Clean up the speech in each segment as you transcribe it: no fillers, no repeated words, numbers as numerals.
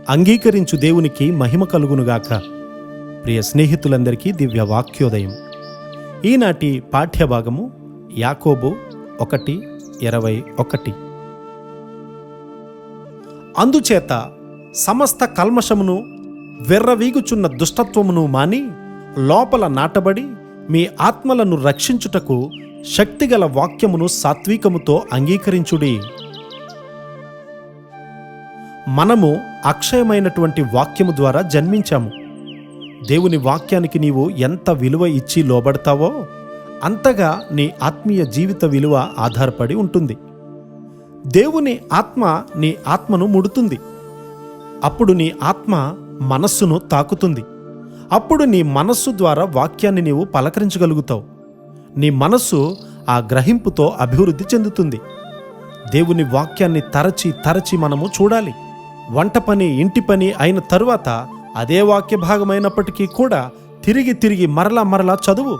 అంగీకరించు దేవునికి మహిమ కలుగునుగాక. ప్రియ స్నేహితులందరికీ దివ్య వాక్యోదయం. ఈనాటి పాఠ్యభాగము యాకోబు 1:21. అందుచేత సమస్త కల్మషమును వెర్రవీగుచున్న దుష్టత్వమును మాని లోపల నాటబడి మీ ఆత్మలను రక్షించుటకు శక్తిగల వాక్యమును సాత్వికముతో అంగీకరించుడి. మనము అక్షయమైనటువంటి వాక్యము ద్వారా జన్మించాము. దేవుని వాక్యానికి నీవు ఎంత విలువ ఇచ్చి లోబడతావో అంతగా నీ ఆత్మీయ జీవిత విలువ ఆధారపడి ఉంటుంది. దేవుని ఆత్మ నీ ఆత్మను ముడుతుంది. అప్పుడు నీ ఆత్మ మనస్సును తాకుతుంది. అప్పుడు నీ మనస్సు ద్వారా వాక్యాన్ని నీవు పలకరించగలుగుతావు. నీ మనస్సు ఆ గ్రహింపుతో అభివృద్ధి చెందుతుంది. దేవుని వాక్యాన్ని తరచి మనము చూడాలి. వంట పని, ఇంటి పని అయిన తరువాత అదే వాక్య భాగమైనప్పటికీ కూడా తిరిగి మరలా చదువు.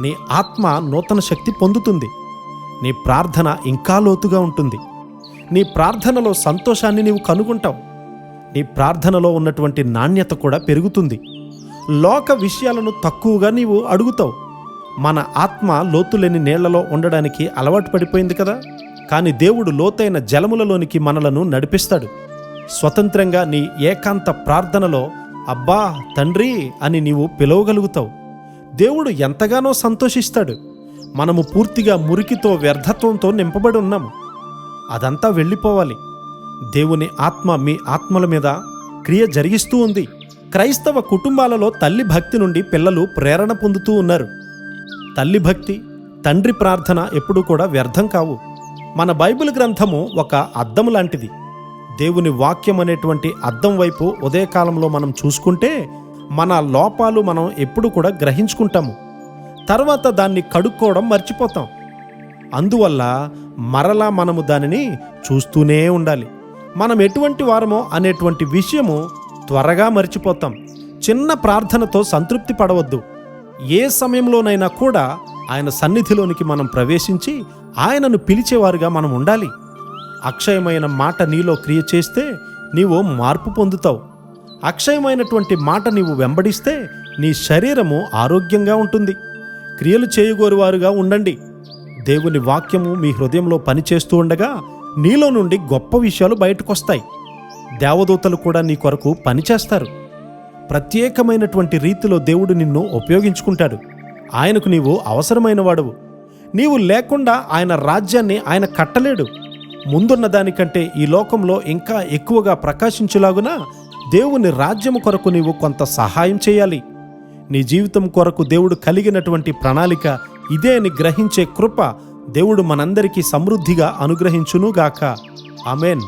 నీ ఆత్మ నూతన శక్తి పొందుతుంది. నీ ప్రార్థన ఇంకా లోతుగా ఉంటుంది. నీ ప్రార్థనలో సంతోషాన్ని నీవు కనుగొంటావు. నీ ప్రార్థనలో ఉన్నటువంటి నాణ్యత కూడా పెరుగుతుంది. లోక విషయాలను తక్కువగా నీవు అడుగుతావు. మన ఆత్మ లోతులేని నీళ్లలో ఉండడానికి అలవాటు పడిపోయింది కదా. కానీ దేవుడు లోతైన జలములలోనికి మనలను నడిపిస్తాడు. స్వతంత్రంగా నీ ఏకాంత ప్రార్థనలో అబ్బా తండ్రి అని నీవు పిలవగలుగుతావు. దేవుడు ఎంతగానో సంతోషిస్తాడు. మనము పూర్తిగా మురికితో, వ్యర్థత్వంతో నింపబడి ఉన్నాము. అదంతా వెళ్ళిపోవాలి. దేవుని ఆత్మ మీ ఆత్మల మీద క్రియ జరిగిస్తూ ఉంది. క్రైస్తవ కుటుంబాలలో తల్లి భక్తి నుండి పిల్లలు ప్రేరణ పొందుతూ ఉన్నారు. తల్లి భక్తి, తండ్రి ప్రార్థన ఎప్పుడూ కూడా వ్యర్థం కావు. మన బైబిల్ గ్రంథము ఒక అద్దం లాంటిది. దేవుని వాక్యం అనేటువంటి అద్దం వైపు ఉదయకాలంలో మనం చూసుకుంటే మన లోపాలు మనం ఎప్పుడు కూడా గ్రహించుకుంటాము. తర్వాత దాన్ని కడుక్కోవడం మర్చిపోతాం. అందువల్ల మరలా మనము దానిని చూస్తూనే ఉండాలి. మనం ఎటువంటి వారమో అనేటువంటి విషయము త్వరగా మర్చిపోతాం. చిన్న ప్రార్థనతో సంతృప్తి పడవద్దు. ఏ సమయంలోనైనా కూడా ఆయన సన్నిధిలోనికి మనం ప్రవేశించి ఆయనను పిలిచేవారుగా మనం ఉండాలి. అక్షయమైన మాట నీలో క్రియ చేస్తే నీవు మార్పు పొందుతావు. అక్షయమైనటువంటి మాట నీవు వెంబడిస్తే నీ శరీరము ఆరోగ్యంగా ఉంటుంది. క్రియలు చేయగోరువారుగా ఉండండి. దేవుని వాక్యము మీ హృదయంలో పనిచేస్తూ ఉండగా నీలో నుండి గొప్ప విషయాలు బయటకొస్తాయి. దేవదూతలు కూడా నీ కొరకు పనిచేస్తారు. ప్రత్యేకమైనటువంటి రీతిలో దేవుడు నిన్ను ఉపయోగించుకుంటాడు. ఆయనకు నీవు అవసరమైన వాడువు. నీవు లేకుండా ఆయన రాజ్యాన్ని ఆయన కట్టలేడు. ముందున్న దానికంటే ఈ లోకంలో ఇంకా ఎక్కువగా ప్రకాశించులాగున దేవుని రాజ్యము కొరకు నీవు కొంత సహాయం చేయాలి. నీ జీవితం కొరకు దేవుడు కలిగినటువంటి ప్రణాళిక ఇదే అని గ్రహించే కృప దేవుడు మనందరికీ సమృద్ధిగా అనుగ్రహించునుగాక. ఆమేన్.